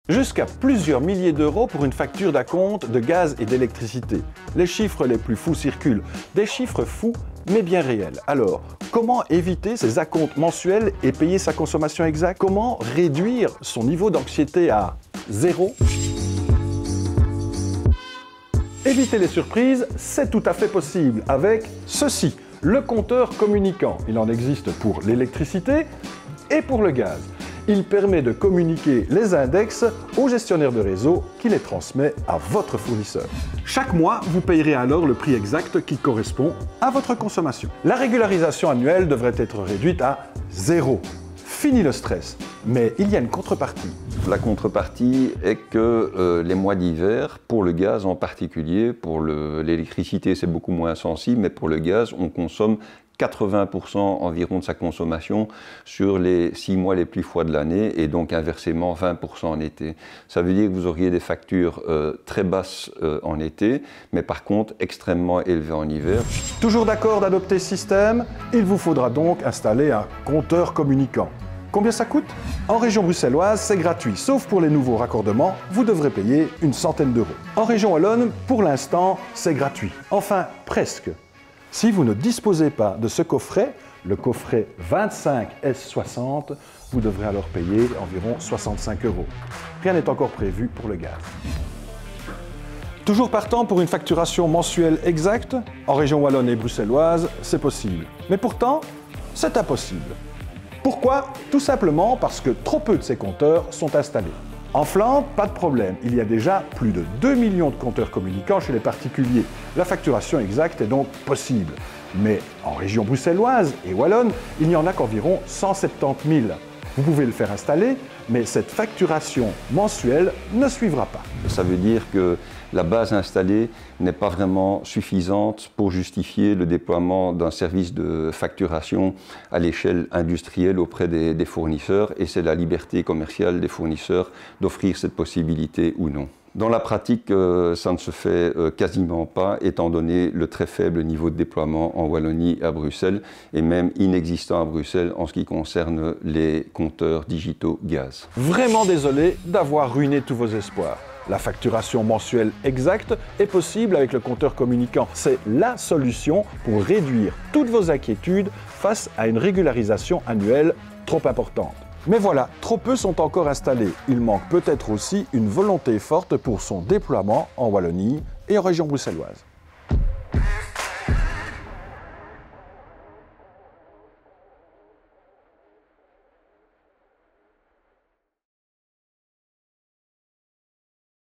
Jusqu'à plusieurs milliers d'euros pour une facture d'acompte de gaz et d'électricité. Les chiffres les plus fous circulent. Des chiffres fous, mais bien réels. Alors, comment éviter ces acomptes mensuels et payer sa consommation exacte? Comment réduire son niveau d'anxiété à 0? Éviter les surprises, c'est tout à fait possible avec ceci, le compteur communicant. Il en existe pour l'électricité et pour le gaz. Il permet de communiquer les index au gestionnaire de réseau qui les transmet à votre fournisseur. Chaque mois, vous payerez alors le prix exact qui correspond à votre consommation. La régularisation annuelle devrait être réduite à 0. Fini le stress. Mais il y a une contrepartie. La contrepartie est que les mois d'hiver, pour le gaz en particulier, pour l'électricité c'est beaucoup moins sensible, mais pour le gaz, on consomme 80% environ de sa consommation sur les 6 mois les plus froids de l'année et donc inversement 20% en été. Ça veut dire que vous auriez des factures très basses en été, mais par contre extrêmement élevées en hiver. Toujours d'accord d'adopter ce système? Il vous faudra donc installer un compteur communicant. Combien ça coûte? En région bruxelloise, c'est gratuit, sauf pour les nouveaux raccordements, vous devrez payer une centaine d'euros. En région wallonne, pour l'instant, c'est gratuit. Enfin, presque. Si vous ne disposez pas de ce coffret, le coffret 25S60, vous devrez alors payer environ 65 euros. Rien n'est encore prévu pour le gaz. Toujours partant pour une facturation mensuelle exacte? En région wallonne et bruxelloise, c'est possible. Mais pourtant, c'est impossible. Pourquoi? Tout simplement parce que trop peu de ces compteurs sont installés. En Flandre, pas de problème, il y a déjà plus de 2 millions de compteurs communicants chez les particuliers. La facturation exacte est donc possible. Mais en région bruxelloise et wallonne, il n'y en a qu'environ 170 000. Vous pouvez le faire installer, mais cette facturation mensuelle ne suivra pas. Ça veut dire que la base installée n'est pas vraiment suffisante pour justifier le déploiement d'un service de facturation à l'échelle industrielle auprès des fournisseurs et c'est la liberté commerciale des fournisseurs d'offrir cette possibilité ou non. Dans la pratique, ça ne se fait quasiment pas, étant donné le très faible niveau de déploiement en Wallonie et à Bruxelles, et même inexistant à Bruxelles en ce qui concerne les compteurs digitaux gaz. Vraiment désolé d'avoir ruiné tous vos espoirs. La facturation mensuelle exacte est possible avec le compteur communicant. C'est la solution pour réduire toutes vos inquiétudes face à une régularisation annuelle trop importante. Mais voilà, trop peu sont encore installés. Il manque peut-être aussi une volonté forte pour son déploiement en Wallonie et en région bruxelloise.